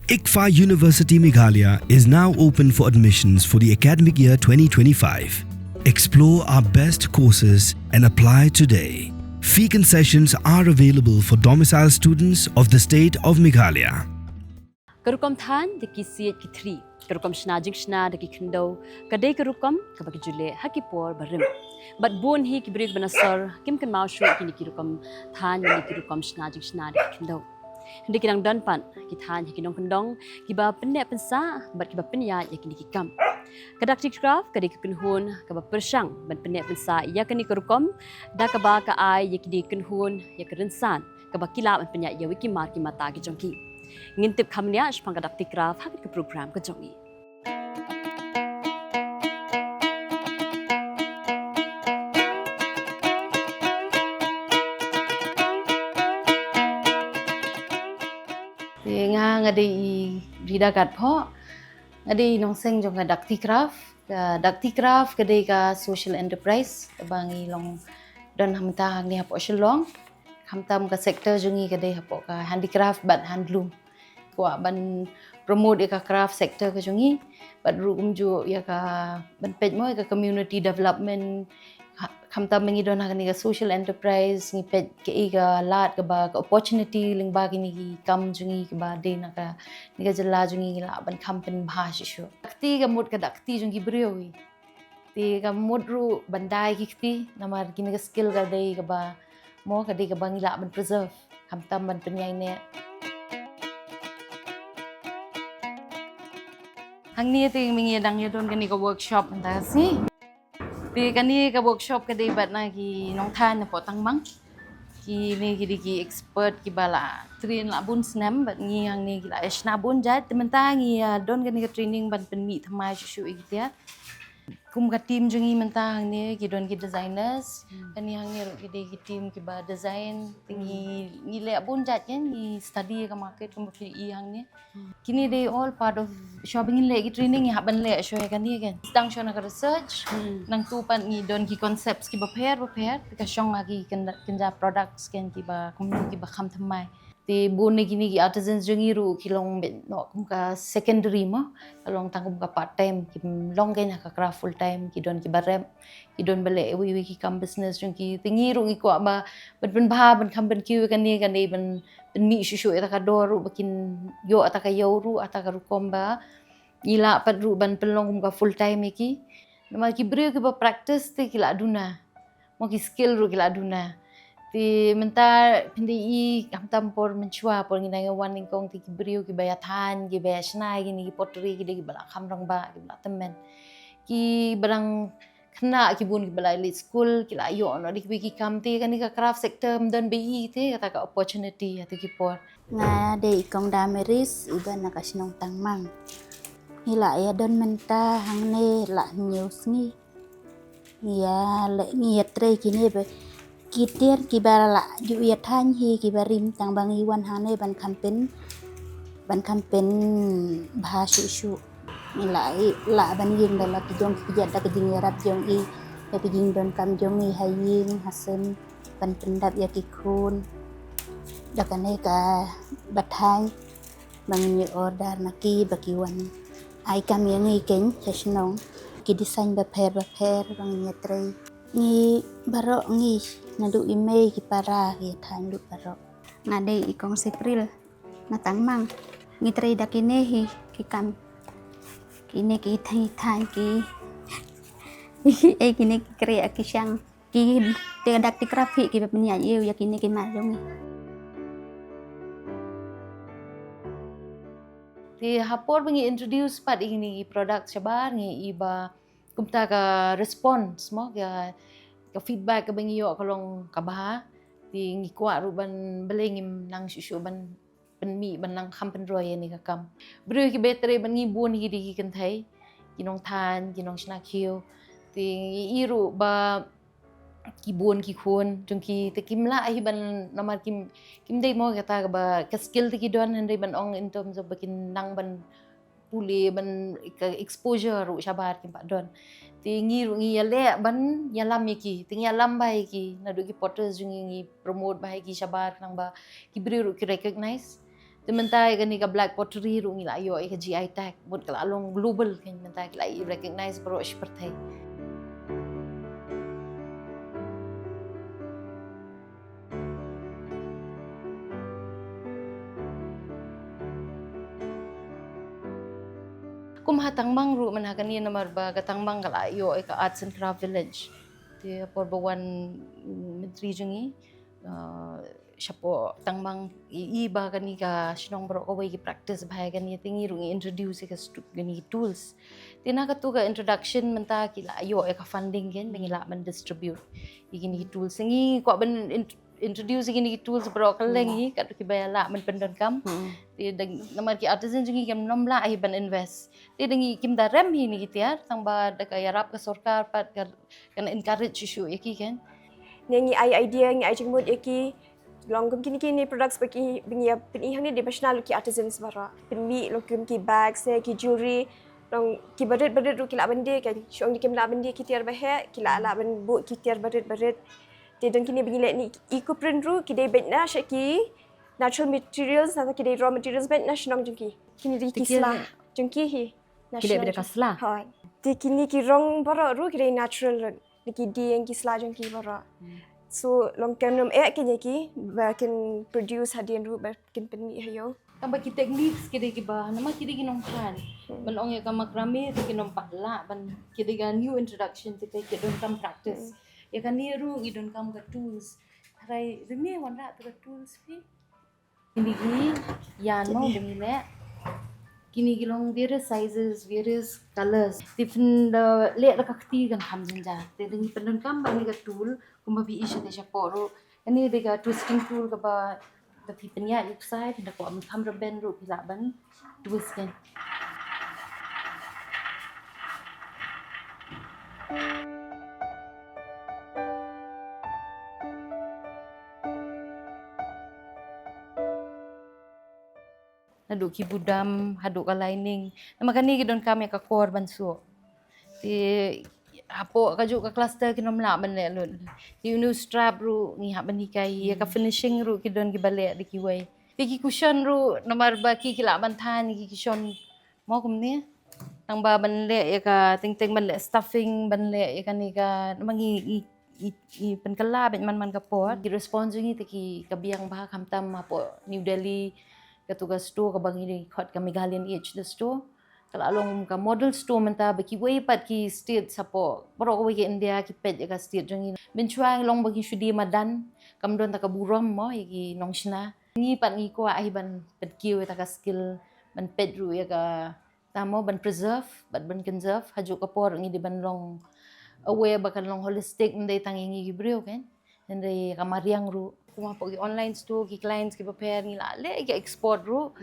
ICFA University Meghalaya is now open for admissions for the academic year 2025. Explore our best courses and apply today. Fee concessions are available for domicile students of the state of Meghalaya. Kerukom Thañ deki Ïaid ki 3. Kerukom Snajing Sna deki Kendo. Kadai kerukom kabaki jule hakipor barim. But bun hi kibrik banasar kim kan mau shu kini kerukom Thañ ni kerukom Snajing Sna deki Kendo. Hindi kinang danpan ki Thañ hi kinong kendong kiba penne pensa bat kiba penya ya kini kikam. Kadak tikraf kadai kenhun kaba persang ban penne pensa ya kini kerukom da kaba ka ai ya kini kenhun ya kerensan kaba kilap ban penya ya wiki mar ki mata ki jongki. Ngintip khamnya sepangkadak tikraf hakit ke program ke Jong. Nga ngadi ridagat pho ngadi nong seng jong kadak tikraf kadai ka social enterprise bangi long dan hamta ni hapo shillong hamtam ka sector jungi kadai hapo ka handicraft but handloom kwa ban promote ka craft sector ka jungi but rum ju ya ka ban pej mo ka community development hamtam mengi don ka ni ka social enterprise ni pej ke ka lat ka ba ka opportunity ling ba kini kam jungi ka ba de na ka ni ka jala jungi la ban kampen bha shisho akti ka mut ka dakti jungi briowi ti ka modru bandai kikti namar kini ka skill ka dei ka ba mo ka dei ka bangila ban preserve hamtam ban penyai ne hang ni ti mingi dang yodon kani ka workshop anta si ti kani ka workshop ka dei bat na ki nong Thañ na po tangmang ki ni ki expert ki bala train la bun snam bat ngi hang ni ki la esna bun jat tementa ngi don kani ka training ban penmi thamai shu igtia kum ka team jungi menta hang ni ki don ki designers kani hang ni ki dei ki team ki ba design tingi ni le bun jat ni study ka market kum fi hang ni kini they all part of shopping in le ki training ya ban le show kan ni kan stang show na ka research nang tu pan ni don ki concepts ki ba pair ka shong lagi kan products kan ki ba community ba kham thamai ti bun ni kini ki artisans jungi ru ki long no kum ka secondary mo long tangkum ka part time ki long kan ka craft full time ki don ki barem ki don bale wi ki kam business jung ki tingi ru ki ko ba ban bha ban kam ban ki kan ni ban mi shu eta ka doru bakin yo ata ka yoru ata ka rukom ba ila pat ru ban pelong ka full time ki nama ki brio ki ba practice ti ki la duna mo ki skill ru ki la duna ti menta pindi I kam tampor menchua por ngi nang wan ning kong ti ki brio ki ba ya Thañ ki ba snai ki ni pottery ki de ki bala kham rang ba ki bala temen ki barang khna ki bun ki bala elite school ki la yo no dik ki kam ti kan ni ka craft sector mdan bi te kata ka opportunity ati ki por nga de ikong dameris iban nakasinong tangmang hila ya don menta hangne la news ni ya le ngi tre kini be kitir ki bala ju ya Thañ hi ki barim tang bang iwan hangne ban kampen bhasu shu la ban yin da la ki jong ki jat da ki jing rap jong I ya ki jing don kam jong I hayin hasem ban pendap ya ki khun da kane ka bathai bang ni order na ki bakiwan ai kam yang I ken chasnong ki design ba pher bang ni tre ni baro ngi na du email ki para ki Thañ du baro ngade ikong April na tangmang ni tre da kine hi ki kam kini ki Thañ ki kini ki krea ki sang ki dak ti graphic ki bapnya eu ya kini ki ma jong ti hapor bangi introduce pat ini product sabar ngi iba kumta ka response mo ka feedback ka bangi yo kalong kabaha ti ngi kwa ru ban belengim nang shu ban penmi ban nang kham pen roy ni ka kam bru ki betre ban ngi bun hi di kan thai kinong Thañ kinong Sna khiu ti iru ba ki bun ki khun jung ki te kimla hi ban namar kim dei mo kata ba ka skill ti ki don handai ban ong in terms of bakin nang ban puli ban exposure ru sabar kim pa don ti ngi ru ngi yale ban yalam ki ti yalam bai ki na du ki potters jung ngi promote bai ki sabar nang ba ki bri ru ki recognize Tementai kan ni ka black pottery ru ngila yo ka GI tag bot kala long global kan mentai kala recognize bro seperti. Kum hatang mang ru man hakan ni namar ba katang mang kala yo ka arts and craft village. Ti porbawan menteri jungi siapa tangmang iba kani ka sinong bro ko ki practice bahaya kani tingi rungi introduce ka gani tools tina ka tu ka introduction menta kila ayo ka funding gen bengila man distribute igini tools singi ko ben introduce igini tools bro kalengi ka tu ki bayala man pendon kam ti namar ki artisan jungi kam nomla ai ban invest ti dengi kim darem hi ni Tiar tang ba da ka yarap ka sarkar pat kan encourage issue yaki kan Ngi ai idea ngi ai jengmut yaki longum kini products bagi bingi hang ni di national ki artisans bara pinmi longum ki bags ne ki jewelry long ki badet ru ki la bende kan shong ki la bende ki tiar bahe ki la ben bu ki tiar badet te don kini bingi le ni eco print ru ki dei bet na shaki natural materials na ki dei raw materials bet na shnong jungki kini di ki sla jungki hi Kile beda kasla. ha te kini ki rong bara ru ki dei natural ki di yang ki sla jungki bara so long term nom kini ki can produce hadian ru can penmi hayo tambah ki techniques kide ki ba nama kide ki nongkan ban ong ya ka makrame ki nom patla ban kide ga new introduction te ki don kam practice ya kan ni ru i don kam ga tools rai reme wanda to ga tools pi ini gi ya no demile kini gilong various sizes various colors different le la kakti kan ham jinja te dengi pendon kam ba ni ga tool kuma bi isha te shaporo ani de ga twisting tool ka ba the people ya yuk sai pinda ko am tham ben ru pila ban twist kan Hadu ki budam, hadu ka lining. Namakani ki don kami ka core banso. Ti hapo ka ju ka cluster ki nom la ban le lun. Ti unu strap ru ni ha ban ni kai ka finishing ru ki don ki bale di ki wai. Ti ki cushion ru nomar ba ki la ban than ki cushion mo kum ni. Nang ba ban le ya ka ting ban le stuffing ban le ya ka ni ka namangi i penkala ben man ka pot. Ki response ni ti ki kabiang ba kamtam hapo New Delhi katuga store ka bangi ni khot ka Meghalaya Ïaid the store kala long ka model store menta ba ki way pat ki state sapo bro ko ki India ki pet ka state jangi ben chuang long bagi shudi madan kam don ta ka buram mo ki nong shna ni pat ni ko ai ban pet ki ta ka skill ban pet ru ya ka tamo ban preserve ban conserve haju ka por ngi di ban long aware ba kan long holistic ndai tangi ngi brio kan ndai ka mariang ru kuma po online store ki clients ki prepare ni la le ki export ru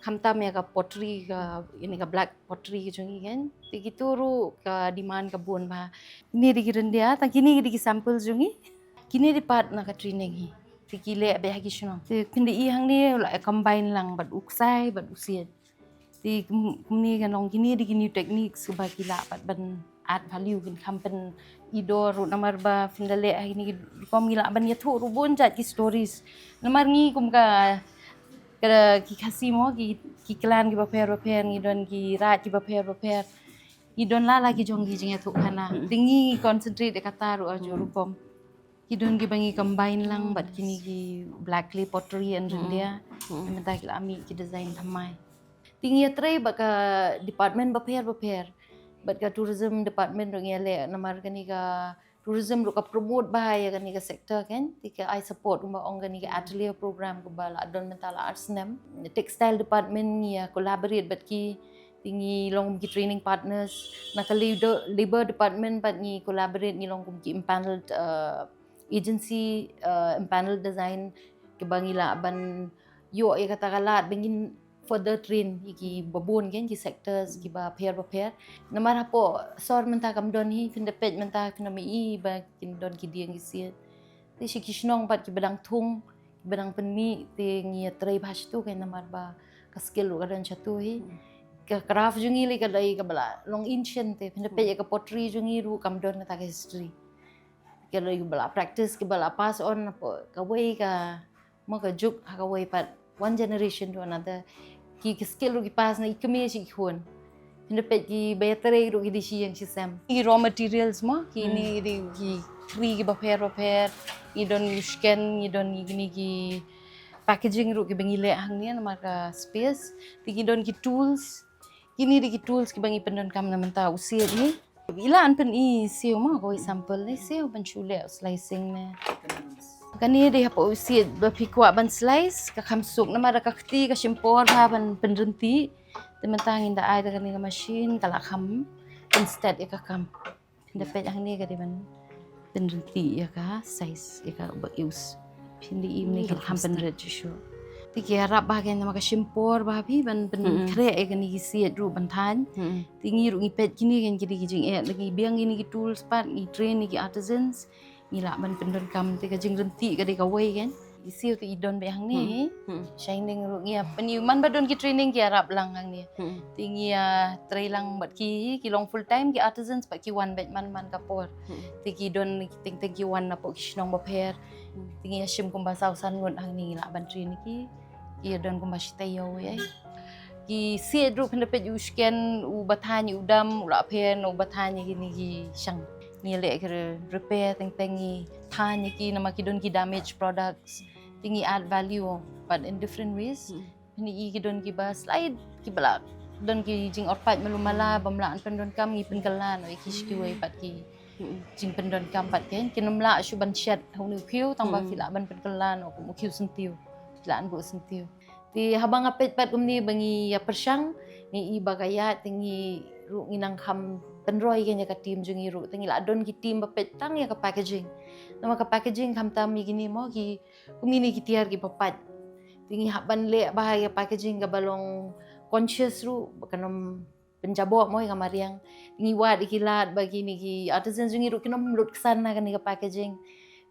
khamta me ka pottery ka ini ka black pottery ki jungi kan ti gitu ru ka demand ka bon ba ni di rendia ta kini di sample jungi kini di part na ka training hi ti ki le be ha ki shno ti kindi i hang ni la combine lang bat uksai bat usian ti kumni kan long kini di new techniques ba ki la pat ban add value kan kampen idor ru namar ba findale ini kom gila ban ya thu ru bon jat ki stories namar ngi kum ka ki khasi mo ki klan ki ba per ngi don ki ra ki ba per ki don la ki jong ki jing thu khana tingi concentrate de kata ru ajo ru kom ki don ki bangi combine lang bat kini ki black clay pottery and India menta ki ami ki design thamai tingi trai ba ka department ba per but ka tourism department ro ngele namar kani ka tourism ro ka promote bahaya kani ka sector kan tika I support umba ong kani ka atelier program ko bala don mental arts nem textile department ya collaborate but ki tingi long ki training partners na ka labor department but ni collaborate ni long ki impaneled agency impaneled design ke bangila ban yo ya kata kalat bengin further train ki babon gen ki sectors ki ba pair namar hapo sor menta kam don hi fin de pet menta fin mi I ba kin don ki dieng ki siet ti shi kishnong pat ki badang thung badang penmi ti ngi trai bhash tu ken namar ba ka skill ka don chatu hi ka craft jungi le ka dai ka bala long ancient te fin de pet ka pottery jungi ru kam don ka history ka bala practice ki bala pass on ka way ka mo ka juk ha ka way pat one generation to another ki skill ru ki pass na ikme si khon pinda pet ki betere ru ki di si yang si sam ki raw materials mo ki ni di ki free ki prepare you don't scan you don't gini ki packaging ru ki bangile hang ni maka space ti don ki tools kini di ki tools ki bangi pendon kam na menta usia ni ila an pen I seo ma ko example ni seo ban chule slicing ne kani dia apa usia ba pikwa ban slice ka khamsuk na mara ka khti ka shimpor ha ban penrenti tementang inda ai da kani ka machine kala kham instead ka kam inda pet ang ni ka di ban penrenti ya ka size ya ka ba use pindi imni ka kham penret chu ti harap bahagian nama ka shimpor bahabi ban kre e kani ki siet ru ban Thaiñ tingi ru ngi pet kini kan jadi kijing lagi biang ini ki tools pat ngi train ni ki artisans ngi la ban pendon kam te ka jing renti ka de ka wei kan isiu tu idon be hang ni shining ru ngi pani man badon ki training ki harap lang hang ni tingi trai lang bat ki long full time ki artisans pat ki one bet man ka por ti ki don ting ki one na po ki shnong ba pher tingi shim kum ba sau san ngon hang ni la ban train ki don kum ba shitayo ai ki siet ru phende pet u scan u bathani udam u la phen u bathani gini ki shang ni le ke repair teng ni Thaiñ ki nama ki don ki damage products tingi add value but in different ways ni ki don ki ba slide ki bala don ki jing orpat melumala bamla an pendon kam ngi penkalan oi ki shkiwei pat ki jing pendon kam pat ken kinumla shu ban shed honu khiu tang ba ki la ban penkalan o mu khiu sentiu la an go sentiu ti habang apet pat kumni bangi persang ni iba kaya tingi ru nginang kham penroi kenya ka team jungi ru tingi la don ki team bapet tang ya ka packaging nama ka packaging kham tam mi gini mo ki kumni ni ki tiar ki papat tingi haban le bahaya packaging ka balong conscious ru kanom penjabok mo ka mariang tingi wat ikilat bagi ni ki artisan jungi ru kinom lut kesana kan ni ka packaging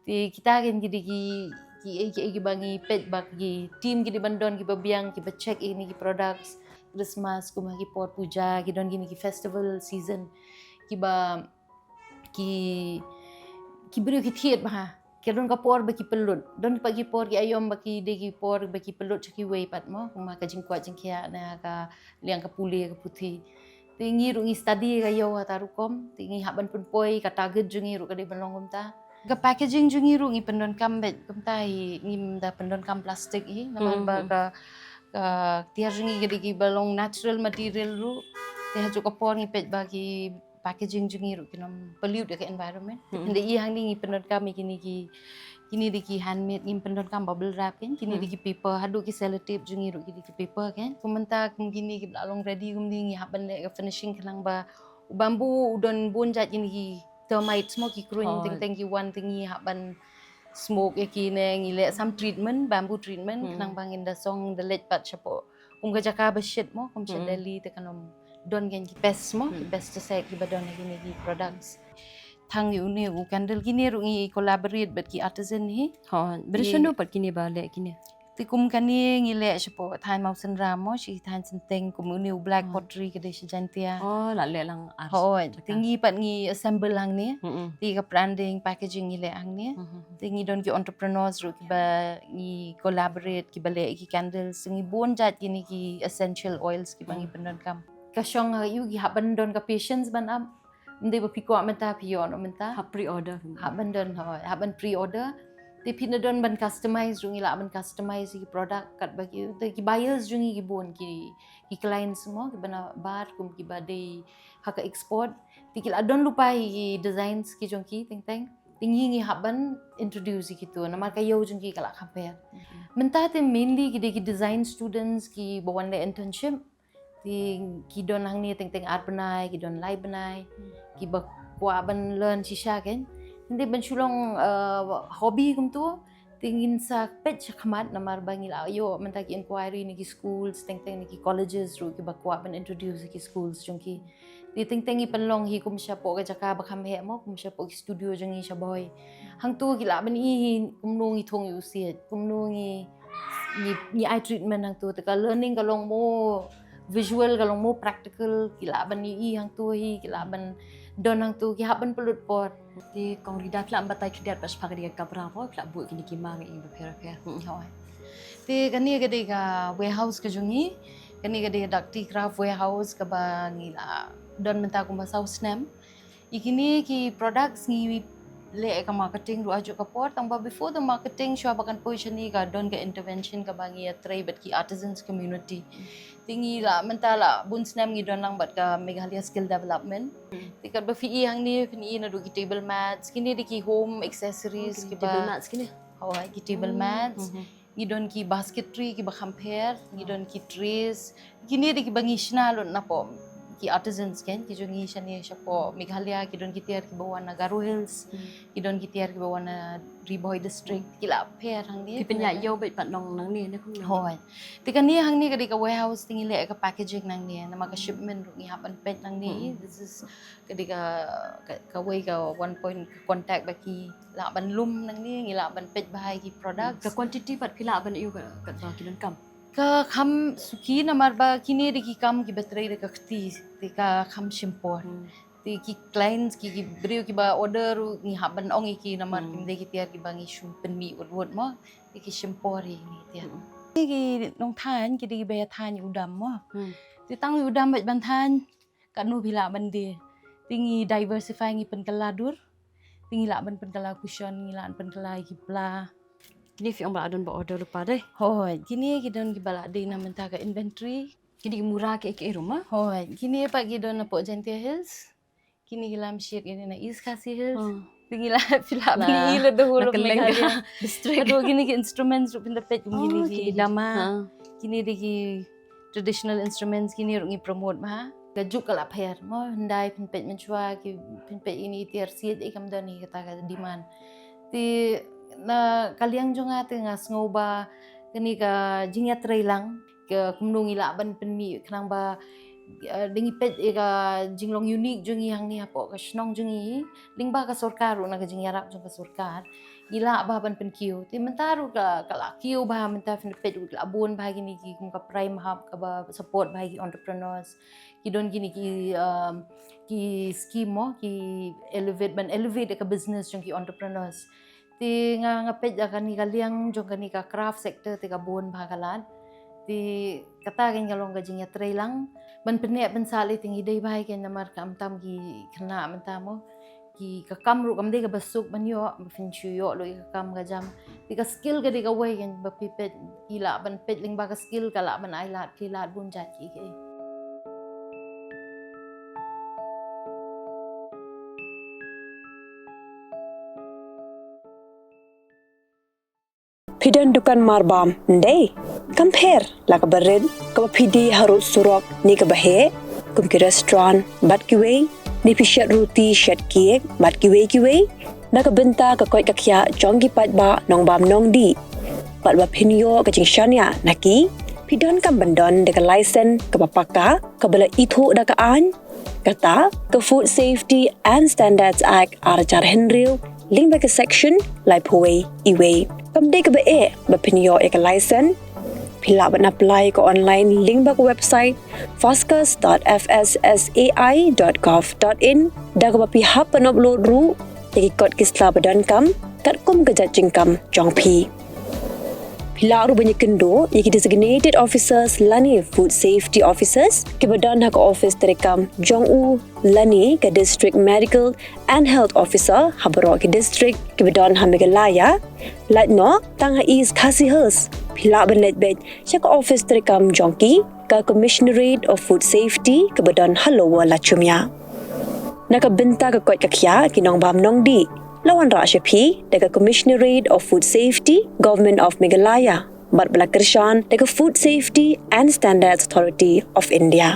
ti kita kan gidi ki bangi pet bagi team ki di bandon ki babiang ki check ini ki products Christmas kuma ki pot puja ki don gini ki festival season ki ba ki beri ki thiet ba ki don ka por ba ki pelut don pa ki por ki ayom ba ki de ki por ba ki pelut ki wei pat mo kuma ka jingkwat jingkia na ka liang ka puli ka puthi tingi ru ngi study ka yo tarukom tingi haban pun poi ka target jungi ru ka de balong ta ka packaging jungi ru ngi pendon kam bet kumta ngi da pendon kam plastik hi naman ba ka Tiar jungi gedi ki balong natural material ru te ha ka por ngi pet bagi packaging jungi ru kinom pollute ka environment inde I hang ni ngi pendon kam kini di ki handmade ngi pendon kam bubble wrap kan kini di ki paper hadu ki sellotape jungi ru ki paper kan kumenta kum kini ki balong ready kum ni ngi haban le finishing kanang ba bambu udon bonjat kini ki termite smoke ki kruin teng ki one tingi haban smoke yakine ngile some treatment bamboo treatment kanang bangin da song the late pat chapo kum ga jaka ba shit mo kum shit deli te kanom don gen ki pest mo ki pesticide ki badon gini ki products thang yu ne u candle kini ru ngi collaborate bet ki artisan hi bershono pat kini ba le kini ti kum kani ngile chapo Thaiñ mau sen ram mo shi Thaiñ sen teng kum ni black pottery ke de shi jantia la le lang tingi pat ngi assemble hang ni ti ka branding packaging ngile hang ni tingi don ki entrepreneurs ru ki ba ngi collaborate ki bale ki candles ngi bon jat kini ki essential oils ki bangi pendon kam ka shong yu ki haban don ka patience ban am ndai ba piko menta pion menta pre order haban don haban pre order ti pinadon ban customize jungi la ban customize ki product kat bagi ki buyers jungi ki bon ki clients mo ki bana bar kum ki bade haka export ti ki adon lupai ki designs ki jongki teng tingi ngi haban introduce ki tu na marka yo jungi kala compare menta te mainly ki design students ki bawan le internship ti ki don hang ni teng art banai ki don live banai ki ba kwa ban learn shisha kan hindi ban shulong hobby kum tu tingin sa pet khmat namar bangil ayo menta ki inquiry ni ki schools teng ni ki colleges ru ki bakwa ban introduce ki schools jongki ti teng i panlong hi kum sha po ka jaka ba kham he mo kum sha po ki studio jongi sha boy hang tu ki la ban I kum no ngi thong yu siet kum no ngi eye treatment hang tu ta learning ka long mo visual ka long mo practical ki la ban I hang tu hi ki la ban don hang tu ki haban pelut pot ti kong rida kla batai kidat pas pagdi ka bravo kla bu kini ki mang I bapera hoi Ti kani gede ka warehouse ke jungi. Kani gede dakti craft warehouse ka ba ngila don menta ko masau snam. Ikini ki products ngi le ka marketing ru ajo ka por tang ba before the marketing shwa bakan position ni ka don ka intervention ka ba ngi tray but ki artisans community. Tingi la menta la bun snam ngi don lang bat ka Meghalaya skill development. Tikat ba fi hang ni fi na do ki table mats kini di ki home accessories ki ba table mats kini. Hawai ki table mats. Ngidon ki basketry ki ba compare ngidon ki trees kini di ki bangishna lon na po ki artisans ken ki jongi shani sha po Meghalaya ki don ki tiar ki bawa na Garo Hills ki don ki tiar ki bawa na Riboy district ki la pair hang ni Ki penya yo bet pat nong nang ni na kum. hoi ti kan ni hang ni ka di ka warehouse tingi le ka packaging nang ni na maka shipment ru ngi hapan pet nang ni this is ka di ka way ka 1 point contact ba ki la ban lum nang ni ngi la ban pet bahai ki products Ka quantity pat pila ban yu ka ba ki don kam. ka kham suki na marba kini de ki kam ki batrai de ka khti ti ka kham shimpor ti ki clients ki brio ki ba order ni haban ong ki na mar kim de ki tiar ki bangi shum pen mi wot mo ti ki shimpor ni tiar ki nong Thaiñ ki de ba Thaiñ udam mo ti tang udam bet ban Thaiñ ka nu bila ban de tingi diversify ngi pen kaladur tingi la ban pen kala cushion ngi la pen kala ki pla Kini fi ong ba adon ba order lupa deh. hoi kini ki don ki bala de na menta ka inventory Kini murah ke rumah. hoi kini pa ki don na po Gentia Hills kini kilam ship ini na East Khasi Hills tingi la pila bali ila the whole of Meghalaya district. ado kini ki instruments ru pinda pet kini ki dama Ha. kini di ki traditional instruments kini ru ngi promote ma gajuk kala pher mo ndai pin pet menchua ki pin pet ini tiar siet ikam don ni kata ka demand ti na kaliang jonga te ngas ngoba kini ka jingya trailang ke kumnung ila ban penmi khnang ba dingi pet ka jinglong unique jongi hang ni apo ka snong jongi lingba ka sarkar na ka jingya rap jong ka sarkar ila ba ban pen kiu ti mentaru ka kala kiu ba menta fin pet la bon ba gini ki kum ka prime hub ka ba support ba ki entrepreneurs ki don gini ki scheme mo ki elevate ka business jong ki entrepreneurs ti nga pet ka ni kaliang jong ka ni ka craft sector ti ka bon bhagalan ti kata ken galong ka jingya tray lang ban pene ban sali tingi dai bai ken namar ka amtam ki khna amta mo ki ka kam ru kam de ka basuk ban yo fin chu yo lo ka kam ka jam ti ka skill ka de ka way ken ba pipet ki la ban pet ling ba ka skill ka la ban ai lat ki lat bun jat ki ke Pidan dukan marbam ndai compare la ka bared ka pidi harut surok ni ka bahe kum ki restaurant bat ki way ni pishat roti shat kiek bat ki way na ka benta ka koi ka khya jong ki pat ba nong bam nong di pat ba pinyo ka jing shania naki pidan kam bandon de ka license ka papaka ka bala itho da ka an kata ka Food Safety and Standards Act arachar henril link ba ka section lai phoi iway kamde ka ba ba pinyo ka license pila ban apply ko online link ba ko website foscas.fssai.gov.in da ka ba pi hap an upload ru ki kod kisla badan kam kat kum ka jajing kam jong pi pila ru banyak kendo ki designated officers lani food safety officers ki badan hak office terekam Jong lani ka district medical and health officer habro ki district ki badan ha Meghalaya latno tang ha East Khasi Hills pila ban let bed chak office terekam Jongki ka commissionerate of food safety ki badan halowa la chumya nakabenta ka kot kakya kinong bam nong di lawan ra shapi daga commissionerate of food safety government of Meghalaya bat bala kershan daga food safety and standards authority of India